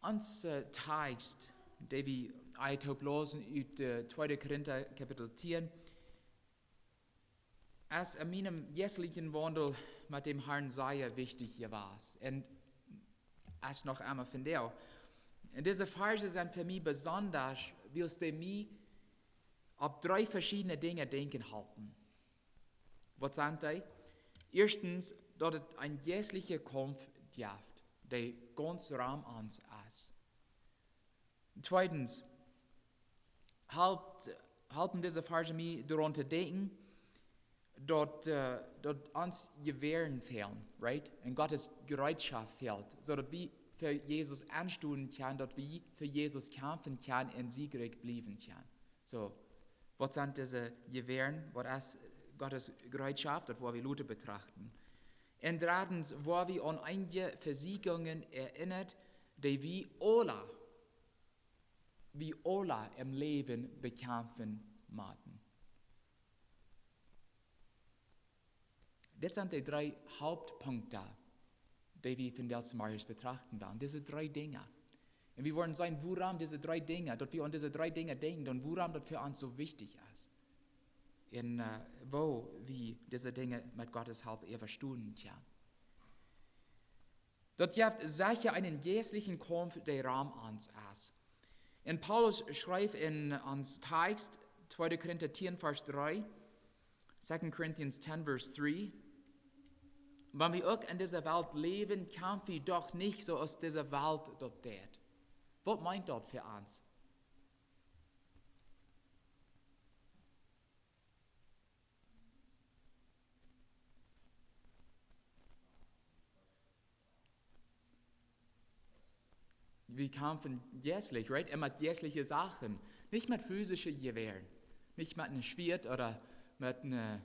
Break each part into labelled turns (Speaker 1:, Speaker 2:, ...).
Speaker 1: Ons tekst, det vi eit losen uit 2. Korinther kapitel 10, als in meinem jährlichen Wandel mit dem Herrn sehr wichtig hier war. Und als noch einmal von der. Und diese Verse sind für mich besonders, weil sie mich auf 3 verschiedene Dinge denken halten. Was sind die? Erstens, dass es ein jährlicher Kampf gibt, der ganz Raum ans ist. Zweitens, halten diese Verse mich darunter denken, dass uns Gewehren fehlen, right? Und Gottes Bereitschaft fehlt, so dass wir für Jesus anstehen können, dass wir für Jesus kämpfen können und siegreich bleiben können. So, was sind diese Gewehren? Was ist Gottes Bereitschaft, das wo wir Leute betrachten? Und drittens, wo wir an einige Versiegungen erinnert, die wir alle im Leben bekämpfen müssen. Das sind die 3 Hauptpunkte, die wir von diesem Marius betrachten werden. Diese 3 Dinge. Und wir wollen sagen, woran diese 3 Dinge, dass wir an diese 3 Dinge denken und woran das für uns so wichtig ist. Und wo wir diese Dinge mit Gottes Hilfe verstehen können. Dort gibt sicher einen jährlichen Kampf, der Raum ans ist. Und Paulus schreibt in uns Text, 2. Korinther 10, Vers 3, 2. Corinthians 10, Vers 3, wenn wir auch in dieser Welt leben, kämpfen wir doch nicht so aus dieser Welt dort tät. Was meint dort für uns? Wir kämpfen jährlich, right? Immer mit jährlichen Sachen. Nicht mit physischen Gewehren. Nicht mit einem Schwert oder mit einer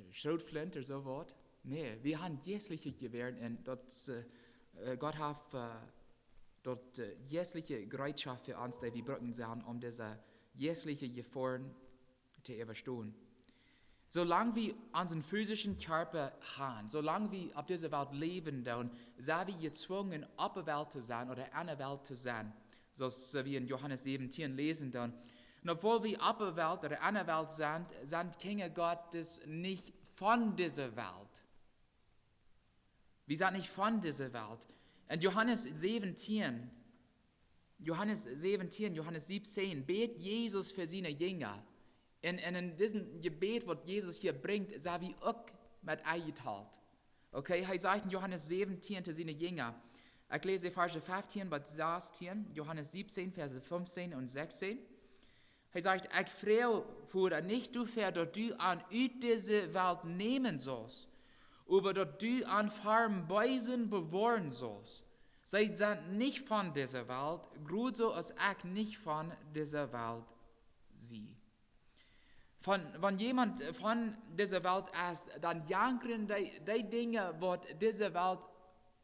Speaker 1: Schrotflinte oder so was. Nee, wir haben jährliche Gewehren und Gott hat dort jährliche Bereitschaft für uns, die wir brauchen sollen, um diese jährlichen Gefahren zu überstehen. Solange wir unseren physischen Körper haben, solange wir auf dieser Welt leben, dann sind wir gezwungen, auf der Welt zu sein oder an der Welt zu sein. So wie in Johannes 17 lesen dann. Und obwohl wir auf der Welt oder an der Welt sind Kinder Gottes nicht von dieser Welt. Wir sind nicht von dieser Welt. Und Johannes 17, Johannes 17, bet Jesus für seine Jünger. Und in diesem Gebet, was Jesus hier bringt, sei wie auch mit eingeteilt. Okay, er sagt in Johannes 17 zu seinen Jüngern, ich lese Verse 15 bis 16, Johannes 17, Verse 15 und 16. Er sagt, ich freue für nicht dafür, dass du an diese Welt nehmen sollst, aber dass du an farmen Beisen bewahren sollst. Sie sind nicht von dieser Welt, genauso als ich nicht von dieser Welt sie. Wenn jemand von dieser Welt ist, dann jagen die Dinge, die diese Welt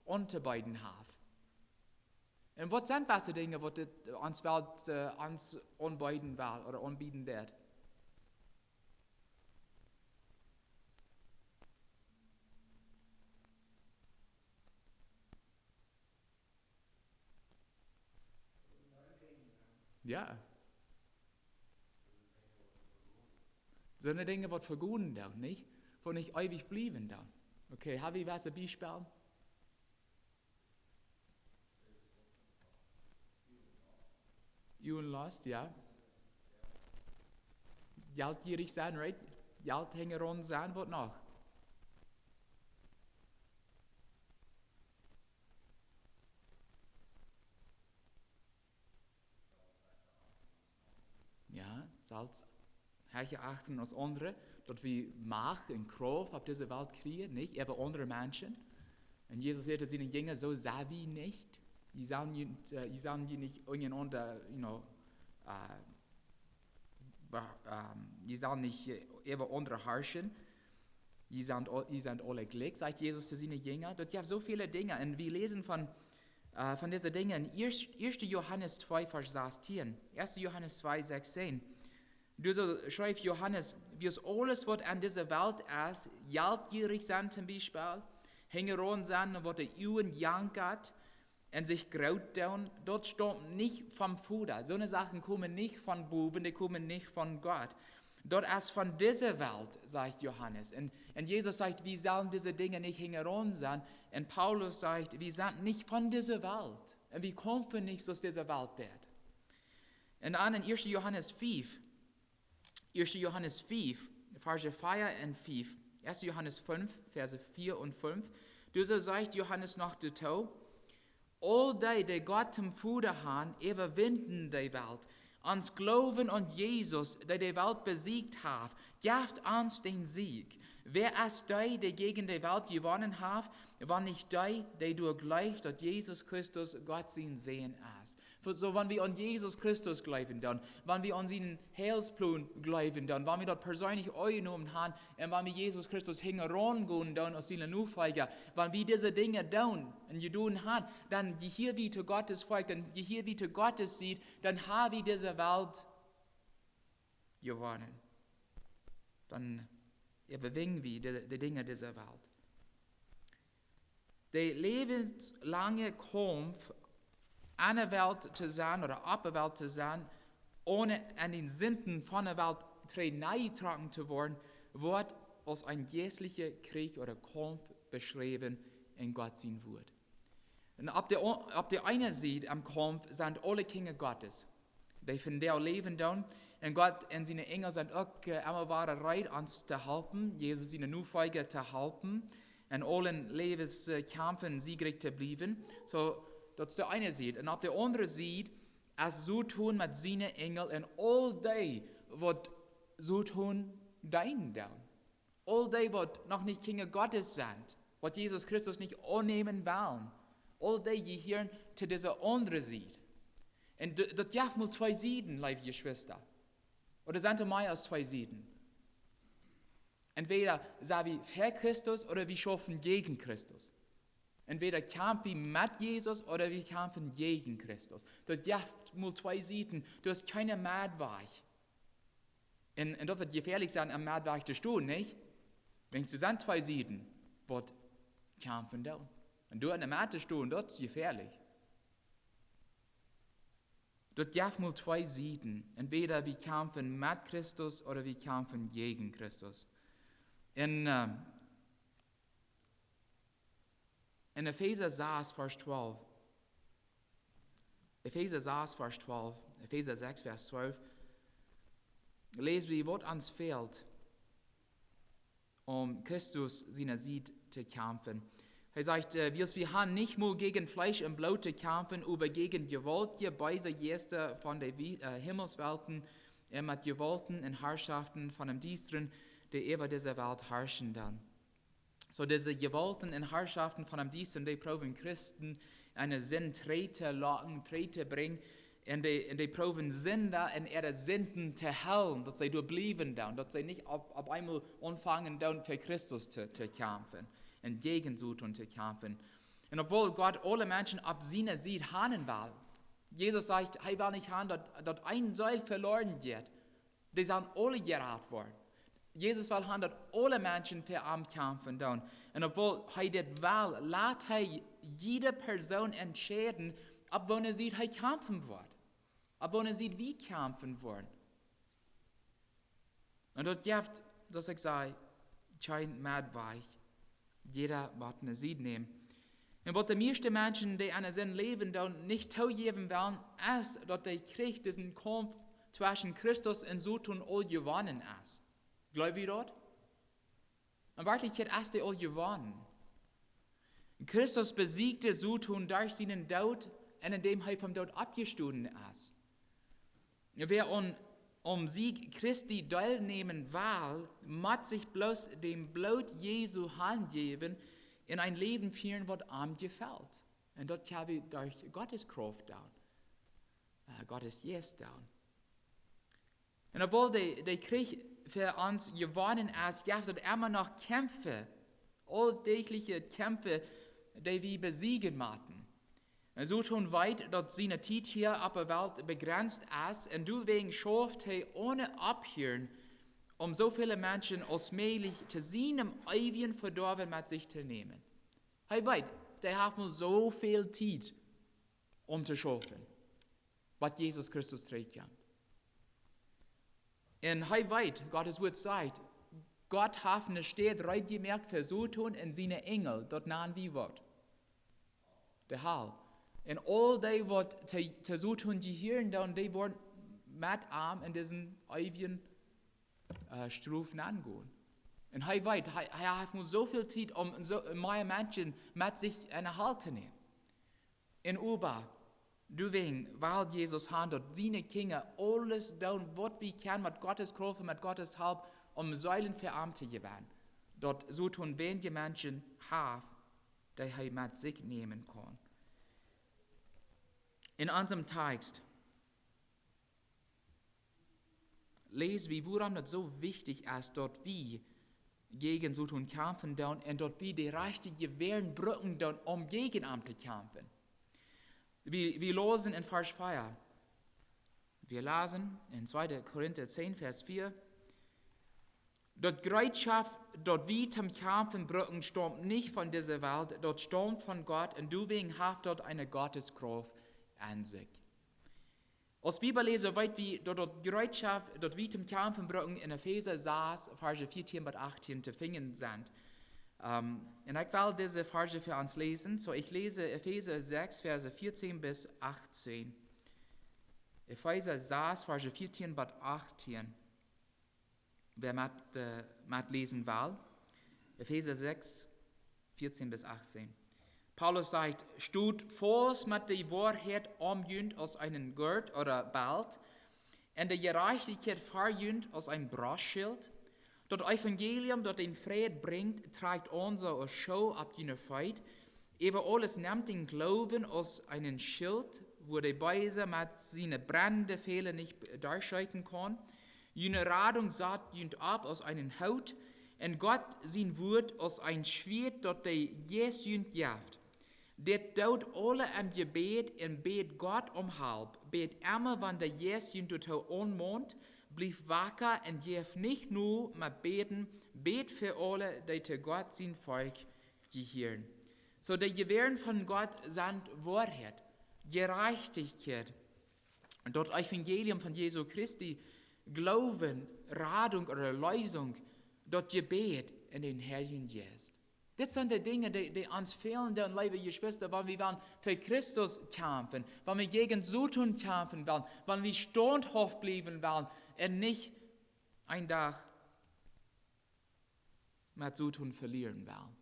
Speaker 1: unterbeiden hat. Und was sind diese Dinge, die uns Welt uns anbieten will oder anbieten wird? Ja. So eine Dinge, die vergehen dann, nicht? Wo nicht ewig bleiben dann. Okay, habe ich was ein Beispiel? You and Lust, ja. Geldgierig sein, right? Geldhängeron sein, was noch? Ja, Salz. Herche achten als andere, dass wir Macht und Kraft auf dieser Welt kriegen, nicht? Aber andere Menschen. Und Jesus sagte seinen Jüngern, so sei wie nicht. Die sollen nicht untereinander, die sollen nicht über andere herrschen. Die sind alle gleich, sagt Jesus zu seinen Jüngern. Dort gibt es so viele Dinge. Und wir lesen von diesen Dingen in 1. Johannes 2, Vers 16. 1. Johannes 2, 16. Du so schreibt Johannes, wie es alles, was an dieser Welt ist, geldgierig sein zum Beispiel, hängeron sein, was der Uhren jankert, und sich graut down, dort stammt nicht vom Fuder. So eine Sachen kommen nicht von Buben, die kommen nicht von Gott. Dort ist von dieser Welt, sagt Johannes. Und Jesus sagt, wir sollen diese Dinge nicht hingeron sein. Und Paulus sagt, wir sind nicht von dieser Welt. Und wir kämpfen nicht aus dieser Welt dort. Und dann in 1. Johannes 5, Verse 4 und 5, 1. Johannes 5, Verse 4 und 5, du so sagt Johannes noch dazu, all die Gott zum Fuder haben, überwinden die Welt. Ans Glauben an Jesus, der die Welt besiegt hat, gibt uns den Sieg. Wer ist die gegen die Welt gewonnen hat, wenn nicht die durchläuft, dass Jesus Christus Gott sein Sehen ist. So, wenn wir an Jesus Christus glauben, dann, wenn wir an seinen Heilsplan glauben, dann, wenn wir das persönlich eingenommen haben, und wenn wir Jesus Christus hingehen, dann als seine Nachfolger, wenn wir diese Dinge tun und tun haben, dann je hier wie zu Gottes Volk, dann je hier wie zu Gottes sieht, dann haben wir diese Welt gewonnen. Dann überwinden wir die Dinge dieser Welt. Der lebenslange Kampf, eine Welt zu sein oder ab der Welt zu sein, ohne an den Sünden von der Welt hineingetragen zu werden, wird als ein jährlicher Krieg oder Kampf beschrieben in Gott sein Wort. Und ab der eine Seite am Kampf sind alle Kinder Gottes. Die von der leben dann. Und Gott und seine Engel sind auch immer bereit, uns zu helfen, Jesus seine Nachfolger zu helfen, und allen Lebenskämpfen siegreich zu bleiben. So, das ist der eine Seite. Und auf der anderen Seite, es so tun mit seinen Engeln und all die, was so tun, dein down. All die, was noch nicht Kinder Gottes sind, was Jesus Christus nicht annehmen wollen. All die gehören zu dieser anderen Seite. Und das gibt mal zwei Seiten, liebe Geschwister. Oder sind mehr als zwei Seiten? Entweder sind wir für Christus oder wir schaffen gegen Christus. Entweder kämpfen wir mit Jesus oder wir kämpfen gegen Christus. Das gibt mal zwei Seiten. Du hast keine Mehrweg. Und das wird gefährlich sein, am Mehrweg zu stehen, nicht? Wenn es sind zwei Seiten, wird kämpfen da. Und du an der Mitte stehen, das ist gefährlich. Das gibt mal zwei Seiten. Entweder wir kämpfen mit Christus oder wir kämpfen gegen Christus. In Epheser 6, Vers 12, Epheser 6, Vers 12, lesen wir, was uns fehlt, um Christus seine Sieg zu kämpfen. Er sagt, wir haben nicht nur gegen Fleisch und Blut zu kämpfen, aber gegen gewaltige Beise Geister von den Himmelswelten, mit Gewalten und Herrschaften von dem Düsteren, die über diese Welt herrschen dann. So diese Gewalten und Herrschaften von dem Düsteren, die proben Christen einen Sinn treten bringen, und die proben Sünder in ihre Sünden zu heilen, dass sie durchbleiben dann, dass sie nicht auf einmal anfangen dann für Christus zu kämpfen und gegen so zu kämpfen. Und obwohl Gott alle Menschen ab seiner Seite haben will, Jesus sagt, er will nicht haben, dass ein Seil verloren wird. Die sollen alle gerettet worden. Jesus will haben, dass alle Menschen für ihn kämpfen. Dann. Und obwohl er das will, lässt er jede Person entscheiden, ab wann er sieht, er kämpfen wird. Ab wann er sieht, wie kämpfen wird. Und das gibt, dass ich sage, kein Mehrweg. Jeder muss eine Seite nehmen. Und was die meisten Menschen, die einen Sinn leben, dann nicht zugeben wollen, ist, dass der Krieg, diesen Kampf zwischen Christus und Satan all gewonnen ist. Glaubt ihr das? In Wirklichkeit ist er all gewonnen. Christus besiegte Satan durch seinen Tod, und indem er vom Tod abgestiegen ist. Wer Sieg Christi teilnehmen will, muss sich bloß dem Blut Jesu hingeben in ein Leben führen, was ihm gefällt. Und das kann wir durch Gottes Kraft tun. Gottes Yes tun. Und obwohl der Krieg für uns gewonnen ist, gibt es immer noch Kämpfe, alltägliche Kämpfe, die wir besiegen müssen. So tun weit, dass seine Zeit hier auf der Welt begrenzt ist, und deswegen schafft er ohne Abhören, so viele Menschen als möglich zu seinem ewigen Verdorben mit sich zu nehmen. Er weiß, der hat nur so viel Zeit zu schaffen, was Jesus Christus trägt kann. Und hei weit, Gottes Wort sagt, Gott hat eine Stadt reit gemerkt für so tun und seine Engel dort nahen wie Wort. Der Hall. Und all die, was so tun, die hier und da, und die wurden mit arm in diesen ewigen Strufen angehen. Und hei weit, er hat nur so viel Zeit, so meine Menschen mit sich in der Halt zu nehmen. In Uber, du wegen, weil Jesus handelt, seine Kinder alles tun, was wir können, mit Gottes Kraft, mit Gottes Hilfe, Säulen für Arm zu werden. Dort so tun, wenn die Menschen haben, die er mit sich nehmen kann. In unserem Text lesen wir, warum das so wichtig ist, dort wie gegen so tun kämpfen und dort wie die Rechte gewähren Brücken gegen Arm zu kämpfen. Wir lesen in Vers 4. Wir lesen in 2. Korinther 10, Vers 4. Dort Bereitschaft, dort wie zum Kämpfen Brücken stammt nicht von dieser Welt, dort stammt von Gott und du wegen haft dort eine Gotteskraft an sich. Als Bibellese weit wie dort Bereitschaft, dort wie zum Kämpfen Brücken in Epheser 6, Verse 14 bis 18 zu finden sind. Und ich will diese Verse für uns lesen. So, ich lese Epheser 6, Verse 14 bis 18. Epheser 6, Verse 14 bis 18. Wer mit lesen will. Epheser 6, 14 bis 18. Paulus sagt, stut voß mit der Wahrheit umgehend aus einem Gurt oder Balt, und der Gerechtigkeit verjünd aus einem Brostschild. Das Evangelium, das den Frieden bringt, trägt unsere Schau ab jener Feit. Über alles nimmt den Glauben aus einem Schild, wo der Beise mit seinen brennenden Fehler nicht durchschreiten kann. Jene Radung sagt jünd ab aus einem Haut, und Gott sein Wort aus ein Schwert, das der Jesus jünd jaft. Det tut alle im Gebet und bet Gott Hilfe. Bet immer, wenn der Jesus jünd tut unmond, blieb wacker und jef nicht nur mit beten, bet für alle, die zu Gott sein Volk gehören. So, die Gewähren von Gott sind Wahrheit, Gerechtigkeit, und das Evangelium von Jesu Christi, Glauben, Radung oder Lösung, das Gebet in den Heiligen Geist. Das sind die Dinge, die uns fehlen, liebe Geschwister, wenn wir für Christus kämpfen, wenn wir gegen Satan kämpfen wollen, wenn wir standhaft bleiben wollen und nicht ein Tag mit Satan verlieren wollen.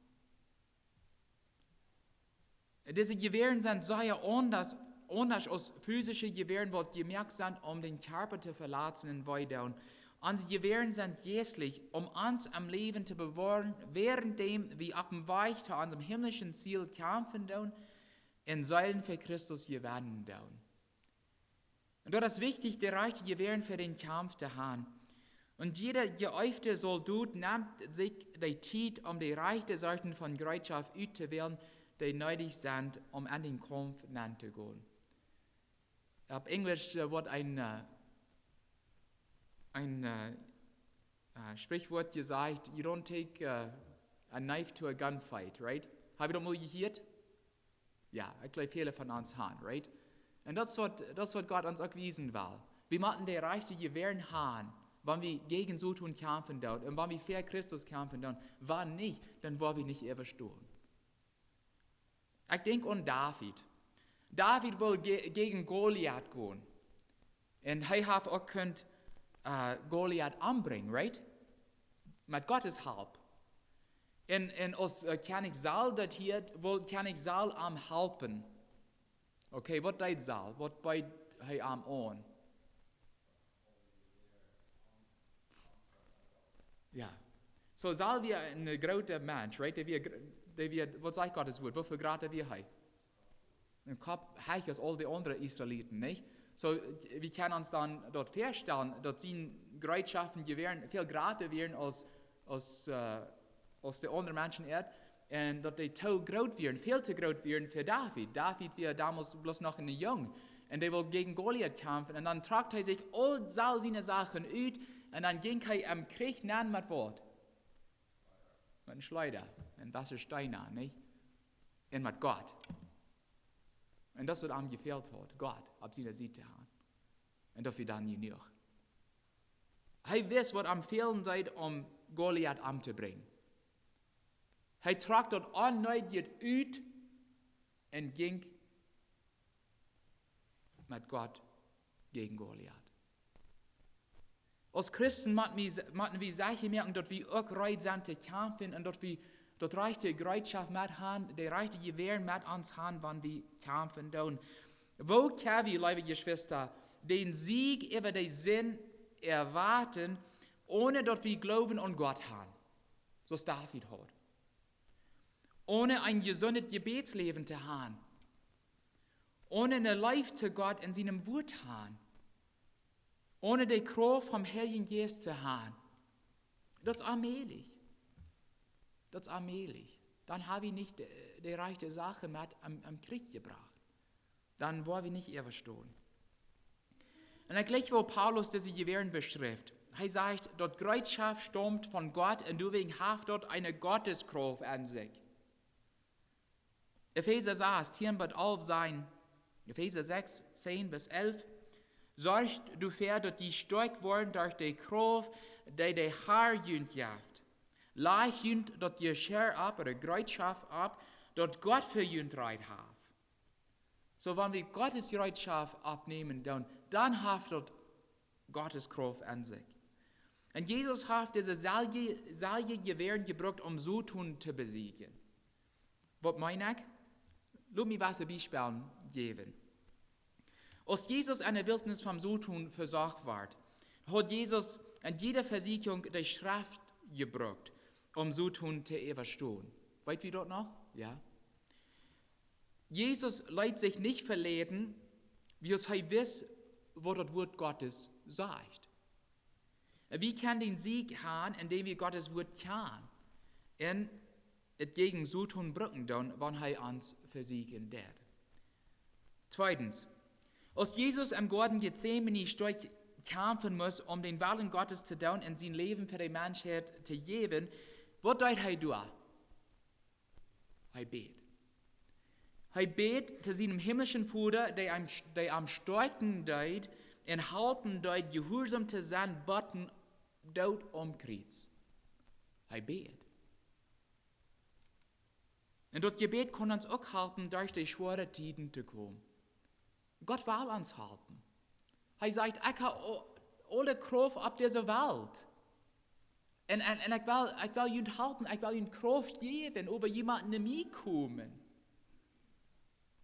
Speaker 1: Diese Gewehren sind sehr anders als physische Gewehren, die gemerkt sind, den Körper zu verlassen und weiter. Unsere Gewehren sind geistlich, uns am Leben zu bewahren, währenddem wir auf dem Weg zu unserem himmlischen Ziel kämpfen und Säulen für Christus gewinnen. Und das ist wichtig, die rechte Gewehren für den Kampf zu haben. Und jeder geöffnete Soldat nimmt sich die Zeit, die rechte Seiten von Bereitschaft auszuwählen, die nötig sind, an den Kampf zu gehen. Auf Englisch wird ein Sprichwort gesagt, you don't take a knife to a gunfight, right? Habe ich das mal gehört? Ja, ich glaube, viele von uns haben, right? Und das wird Gott uns auch wiesen will. Wir müssen die rechte Gewehren haben, wenn wir gegen Satan kämpfen dort, und wenn wir für Christus kämpfen dort, wenn nicht, dann wollen wir nicht überstehen. Ich denke an David. David will gegen Goliath gehen. Und er hat auch Goliath umbringen, right? Mit Gottes Hilfe. Und als König Saul das hier, will König Saul am helfen. Okay, was tut Saul? Was beit er am an? Ja. So Saul wie ein großer Mensch, right? Was sagt Gottes Wort? Wofür gerade wir er? Ein Kopf heicher als all die anderen Israeliten, nicht? So, wir können uns dann dort feststellen, dass sie Bereitschaften gewähren, viel gratis wären als die anderen Menschen und dass die zu groß wären, viel zu groß wären für David. David war damals bloß noch ein Jung und der will gegen Goliath kämpfen und dann tragt er sich all seine Sachen aus und dann ging er am Krieg nahen mit Wort. Mit einem Schleuder, mit Wassersteiner, nicht? Und mit Gott. Und das, was ihm gefehlt hat, Gott, auf seiner Seite haben. Und dafür dann nicht genug. Er weiß, was am fehlen seid, Goliath anzubringen. Er trug dort unnötig uit und ging mit Gott gegen Goliath. Als Christen müssen wir Sachen merken, dass wir auch bereit sind zu kämpfen und dass wir dort rechte Bereitschaft mit haben, die rechte Gewehr mit uns haben, wenn wir kämpfen. Und wo können wir, liebe Geschwister, den Sieg über den Sinn erwarten, ohne dass wir Glauben an Gott haben, so es David hat. Ohne ein gesundes Gebetsleben zu haben. Ohne eine Life zu Gott in seinem Wort zu haben. Ohne die Kraft vom Heiligen Geist zu haben. Das ist allmählich. Das ist allmählich. Dann habe ich nicht die rechte Sache mit am Krieg gebracht. Dann wollen wir nicht überstehen. Und gleich, wo Paulus diese Gewehren beschreibt, er sagt, dort Bereitschaft stammt von Gott und deswegen hat dort eine Gotteskraft an sich. Epheser 6, 10 bis 11 sein, Epheser 6, 10 bis 11, sorgt du für, dass die stark worden durch die Kraft, die Herr jünt jaft. Leicht jünt dort die Scher ab, oder Bereitschaft ab, dort Gott für jünt reit hat. So, wenn wir Gottes Bereitschaft abnehmen, dann hat dort Gottes Kraft an sich. Und Jesus hat diese Salje Gewehren gebraucht, so tun zu besiegen. Was meine ich? Lass mich was ein Beispiel geben. Als Jesus in der Wildnis vom Sotun versorgt ward, hat Jesus in jeder Versiegung die Schrift gebraucht, Sotun zu überstehen. Weißt du dort noch? Ja. Jesus lässt sich nicht verleiten, wie es er weiß, was das Wort Gottes sagt. Wir können den Sieg haben, indem wir Gottes Wort kennen. Und es gegen Sotun brücken, wenn er uns versiegen wird. Zweitens, als Jesus im Garten Gethsemane stark kämpfen muss, den Willen Gottes zu tun und sein Leben für die Menschheit zu geben, was tut er da? Er betet. Er betet zu seinem himmlischen Vater, der am starken deut und halten deut, gehorsam zu sein, botten dort umkreuz. Er betet. Und das Gebet kann uns auch helfen, durch die schweren Zeiten zu kommen. Gott will uns helfen. Er sagt, ich habe alle Kraft auf dieser Welt. Und ich will ihnen helfen, ich will ihnen Kraft geben, über jemanden zu mir kommen.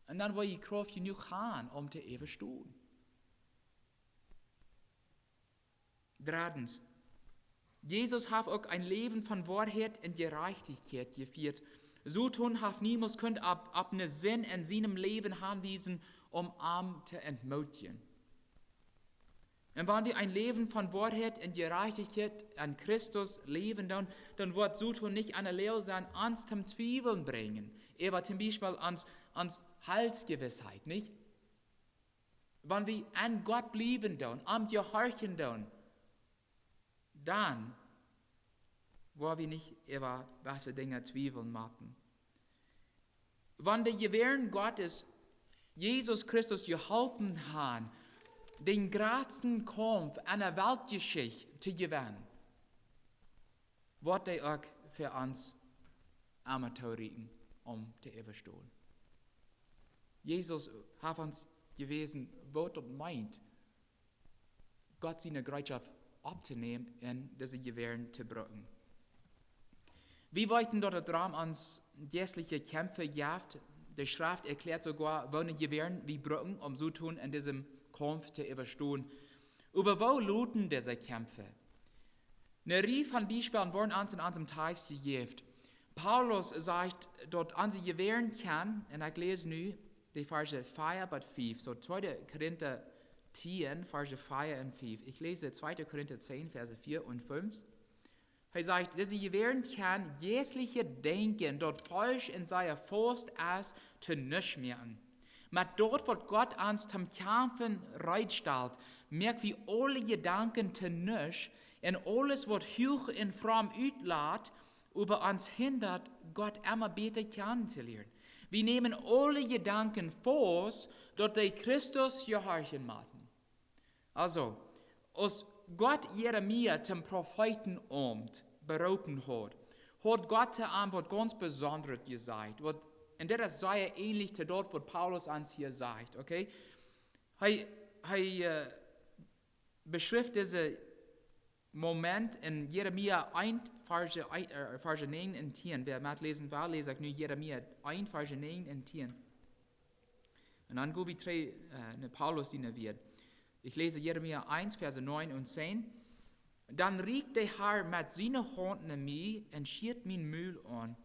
Speaker 1: Und dann will ich Kraft genug haben, zu überstehen. Drittens, Jesus hat auch ein Leben von Wahrheit und Gerechtigkeit geführt. So tun hat niemand könnt ab einen Sinn in seinem Leben anwiesen, arm zu entmutigen. Und wenn wir ein Leben von Wahrheit und Gerechtigkeit an Christus leben, dann wird so tun nicht eine Lehre sein, uns zum Zweifeln bringen. Aber zum Beispiel ans Heilsgewissheit, nicht? Wenn wir an Gott bleiben, am Gehorchen, dann wollen wir nicht über welche Dinge zweifeln machen. Wenn die Gewehren Gottes Jesus Christus geholfen haben, den größten Kampf einer Weltgeschichte zu gewinnen, wird er auch für uns Amateuriken, zu überstehen. Jesus hat uns gewesen, was er meint, Gott seine Bereitschaft abzunehmen und diese Gewehren zu brücken. Wir wollten dort dran ans geistliche Kämpfe jaft. Die Schrift erklärt sogar, wollen Gewehren wie Brücken, so tun, in diesem Kampf zu überstehen. Aber wo luten diese Kämpfe? Eine Reihe von Beispielen wurden uns in unserem Text gegeben. Paulus sagt, dort an sie Gewehren kann, und ich lese nun die Verse 4 bis 5, so 2. Korinther 10, Verse 4 und 5. Ich lese 2. Korinther 10, Verse 4 und 5. Er sagt, dass sie Gewehren kann, jegliche Denken dort falsch in seiner Faust als zu nichts merken. Maar dort, wo Gott uns zum Kämpfen reitstellt, merkt wie alle Gedanken zu nichts und alles, was hoch und fromm uitlaat, über uns hindert, Gott immer besser kennenzulernen. Wir nehmen alle Gedanken vor, dass die Christus gehorchen machen. Also, als Gott Jeremia zum Propheten berufen hat Gott ihm was ganz Besonderes gesagt. Und das ist sehr ähnlich zu dort, was Paulus uns hier sagt. Okay? Er beschreibt diesen Moment in Jeremia 1, Vers 9 und 10. Wer mal lesen will, lese ich nur Jeremia 1, Vers 9 und 10. Und dann gebe ich Paulus in wird. Ich lese Jeremia 1, Verse 9 und 10. Dann riekt der Herr mit seinen Händen an mich und schiert mein Müll an.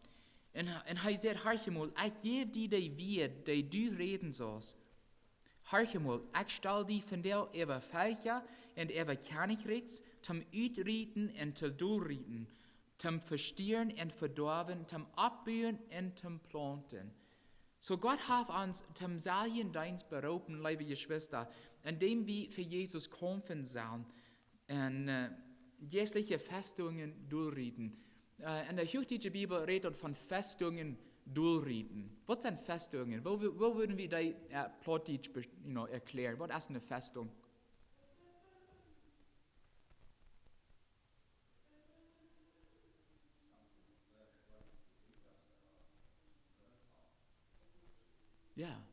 Speaker 1: Und er sagt, horche mal, ich gebe dir die Wert, die du reden sollst. Horche mal, ich stelle die von dir über Völker und über Königreichs, zum Uitrieten und zum Durchrieten, zum Verstieren und Verdorben, zum Abbauen und zum Planten. So Gott hat uns zum Saliendienst berufen, liebe Geschwister, indem wir für Jesus kämpfen sollen und jährliche Festungen durchrieten. In der heutige Bibel redet von Festungen durchrieten. Was sind Festungen? Wo würden wir die Plotdeutsch erklären? Was ist eine Festung? Ja.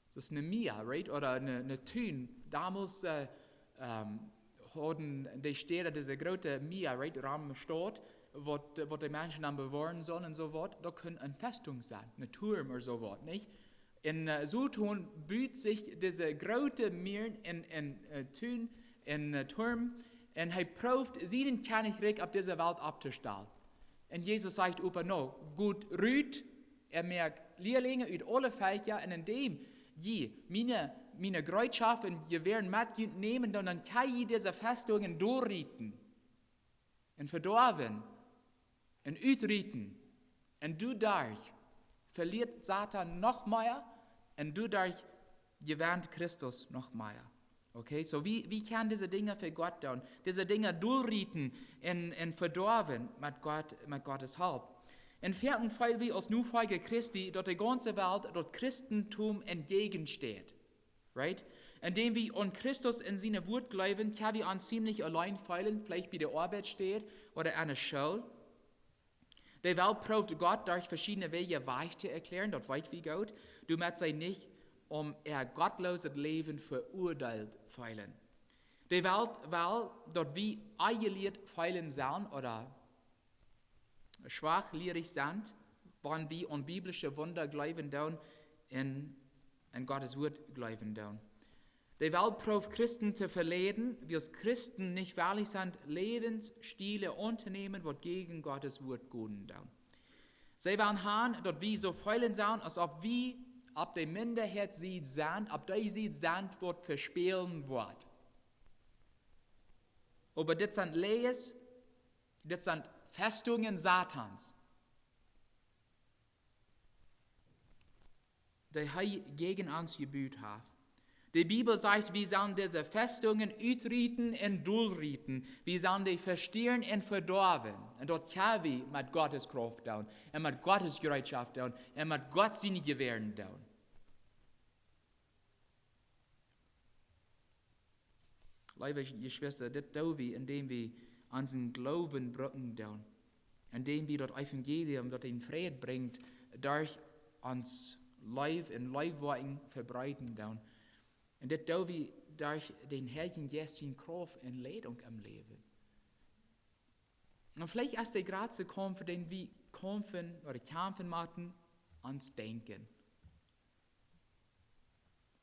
Speaker 1: Das ist eine Mia, right? Oder eine Tün. Damals hatten die Städte diese große Mia, right? Raum steht, wo die Menschen dann bewahren sollen und so was. Da können eine Festung sein, eine Turm oder so was, nicht? In so tun büht sich diese große Mia in Tün, in Turm, und er prüft, sie kann ich auf dieser Welt abzustellen. Und Jesus sagt, no, gut rüht, merkt Lehrlinge uit alle Völker, und indem je meine Kreuzschaften je werden mitnehmen, dann kann ich diese Festungen durchrieten und verdorben und uitrieten. Und dadurch verliert Satan noch mehr und dadurch gewinnt Christus noch mehr. Okay, so wie kann diese Dinge für Gott tun? Diese Dinge durchrieten und verdorben mit Gottes Hilfe. In vierten Fall wie aus Nufeige Christi, dort die ganze Welt, dort Christentum entgegensteht. Right? Indem wir an Christus in seine Wort glauben, können wir uns ziemlich allein feilen, vielleicht bei der Arbeit steht oder an der Schule. Die Welt probt Gott durch verschiedene Wege weich zu erklären, dort weit wie Gott. Du möchtest sie nicht gottloses Leben verurteilt feilen. Die Welt will dort wie eingeliert feilen sein oder schwach lierig sind, wann wir an biblische Wunder glauben tun, in Gottes Wort glauben tun. Die Welt probt Christen zu verleiten, wie es Christen nicht wahrlich sind, Lebensstile unternehmen, was gegen Gottes Wort gehen tun. Sie wollen haben, dass wir so feilen sind, als ob wir ab der Minderheit sieht sind, ab der sieht sind, was verspielen wird. Aber das sind Lehres, das sind Festungen Satans, die er gegen uns gebüht hat. Die Bibel sagt, wir sollen diese Festungen uitrieten und durchrieten. Wir sollen die verstehen und verdorben. Und dort können wir mit Gottes Kraft tun, und mit Gottes Bereitschaft tun, und mit Gott seine Gewähren tun. Liebe Geschwister, das tun wir, indem wir unseren Glauben brücken tun, indem wir das Evangelium, das den Frieden bringt, durch uns Live in Leibwagen verbreiten tun. Und das tun wir durch den Heiligen Geist in Kraft und Leitung im Leben. Und vielleicht ist der gerade Kampf, den wir kämpfen machen, ans Denken.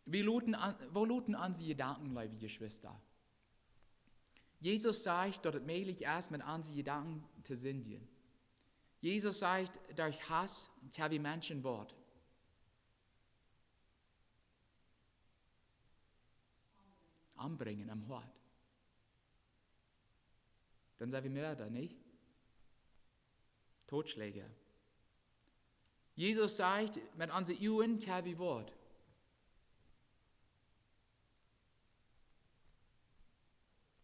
Speaker 1: Wo luten unsere Gedanken, liebe Geschwister? Jesus sagt, dass es möglich ist, mit unseren Gedanken zu sündigen. Jesus sagt, durch Hass haben wir Menschen Wort. Anbringen am Hort. Dann sind wir Mörder, nicht? Totschläger. Jesus sagt, mit unseren Augen haben wir Wort.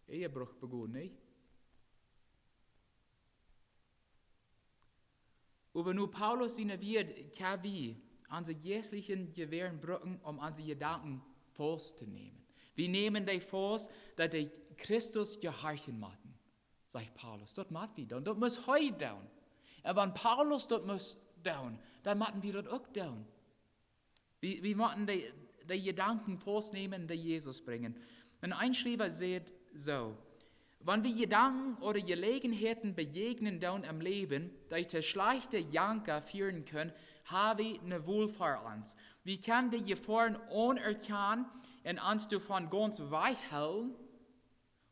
Speaker 1: Ehebruch begonnen, nicht? Aber nur Paulus in der wird, kann wir unsere jährlichen Gewehren brücken, um unsere Gedanken vorzunehmen. Wir nehmen die vor, dass die Christus gehorchen machen, sagt Paulus. Das machen wir dann. Das muss heute tun. Und wenn Paulus das muss tun, dann machen wir das auch tun. Wir machen die Gedanken vornehmen, die Jesus bringen. Und ein Schreiber sagt so, wenn wir Gedanken oder Gelegenheiten begegnen tun im Leben, die zu schlechte Janker führen können, haben wir eine Wohlfahrt uns. Wir können die Gefahren unerkennen und uns davon ganz weichhalten,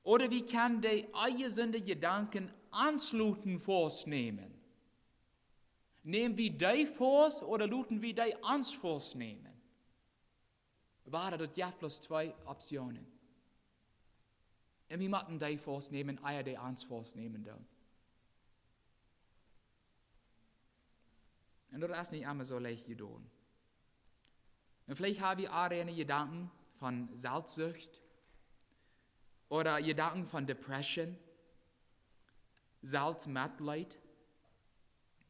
Speaker 1: oder wir können die eigensinnigen Gedanken ansluten vornehmen. Nehmen wir die vor oder luten wir die ans vornehmen? Waren das ja bloß zwei Optionen. Und wir müssen die vornehmen, eher die ans vornehmen dann. Und das ist nicht immer so leicht getan. Und vielleicht haben wir auch eine Gedanken von Salzsucht oder Gedanken von Depression, Salzmitleid,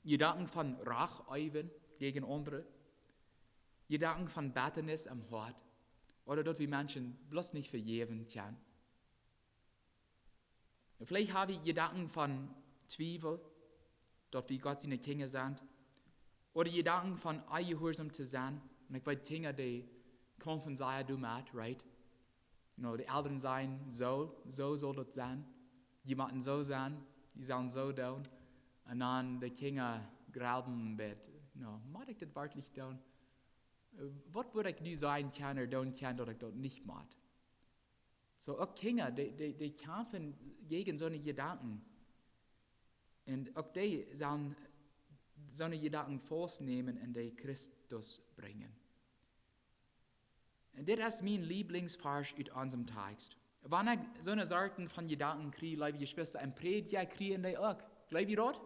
Speaker 1: Gedanken von Racheiven gegen andere, Gedanken von Bitternis am Hort oder dort wie Menschen bloß nicht vergeben können. Vielleicht habe ich Gedanken von Zweifel, dort wie Gott seine Kinder sind, oder Gedanken von ungehorsam zu sein. Und ich weiß, Kinder, die kommen von sehr dumm, right? Die Eltern sagen, so soll das sein. Die müssen so sein, die sollen so tun. Und dann die Kinder glauben im Bett, muss ich das wirklich tun? Was würde ich nicht sein können oder tun können, dass ich das nicht mache? So, auch Kinder, die kämpfen gegen so eine Gedanken. Und auch die sollen so eine Gedanken vornehmen und die Christus bringen. Und das ist mein Lieblingsvers aus unserem Text. Wenn ich so eine Sorten von Gedanken kriege, liebe Geschwister, ein Prediger kriegen die auch. Glaubt ihr das?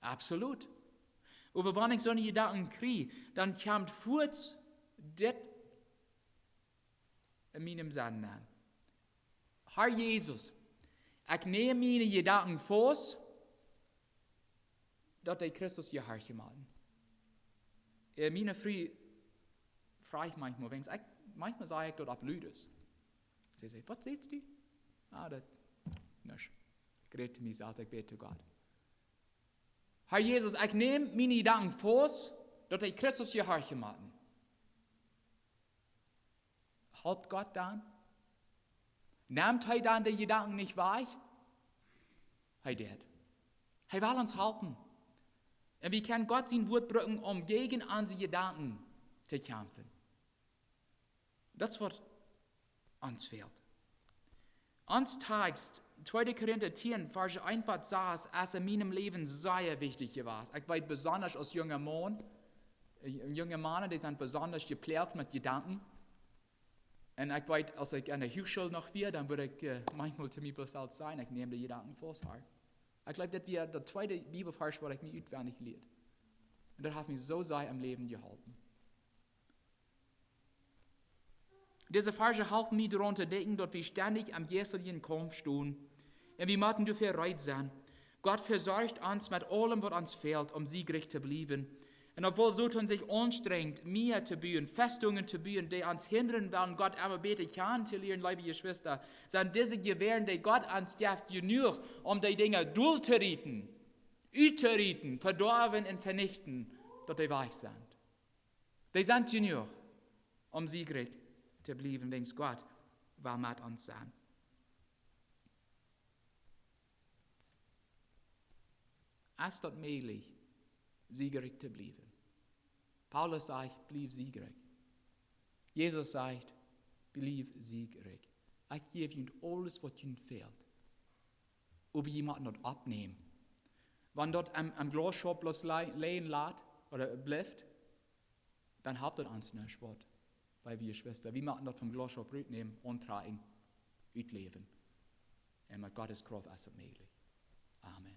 Speaker 1: Absolut. Aber wenn ich so eine Gedanken kriege, dann kommt kurz das in meinem Sinn an. Herr Jesus, ich nehme meine Gedanken vor, dass die Christus gehorchen machen. Meine Frau frage ich manchmal, manchmal sage ich, dass das blöd ist. Sie sagt, was siehst du? Das nicht. Ich rede mich, sagt, ich bete zu Gott. Herr Jesus, ich nehme meine Gedanken vor, dass die Christus gehorchen machen. Halt Gott dann? Nimmt er dann die Gedanken nicht weich? Er tut. Er will uns halten. Und wir können Gott sein Wort brücken, um gegen unsere Gedanken zu kämpfen. Das ist, was uns fehlt. Uns Text, 2. Korinther 10, Vers 1 bis 6, ist in meinem Leben sehr wichtig gewesen. Ich weiß besonders als junger Mann, junge Männer, die sind besonders geprägt mit Gedanken. Und ich weiß, als ich an der Hochschule noch war, dann würde ich manchmal zu mir bloß alt sein, ich nehme die Gedanken vor. Ich glaube, das wäre der zweite Bibelvers, was ich mir auswendig lehrt. Und das hat mich so sehr im Leben geholfen. Diese Verse helfen mir daran zu denken, dass wir ständig am geistlichen Kampf stehen. Und wir müssen dafür bereit sein. Gott versorgt uns mit allem, was uns fehlt, um siegreich zu bleiben. Und obwohl Satan sich anstrengt, mehr zu bauen, Festungen zu bauen, die uns hindern werden, Gott immer besser kennenzulernen, liebe Geschwister, sind diese Gewehren, die Gott uns gibt, genug, um die Dinge durchzurieten, verdorben und vernichten, dass die weich sind. Die sind genug, um siegreich zu bleiben, wenn Gott will mit uns sein. Ist das möglich, siegreich zu bleiben? Paulus sagt, bleib siegreich. Jesus sagt, bleib siegreich. Ich gebe ihnen alles, was ihnen fehlt. Aber jemand das abnehmen. Wenn dort am Glasschop bloß lehen lässt oder bleibt, dann habt ihr uns nicht was. Weil wir Schwestern, wir machen das vom Glasschop mitnehmen und tragen, utleben. Und mit Gottes Kraft ist es möglich. Amen.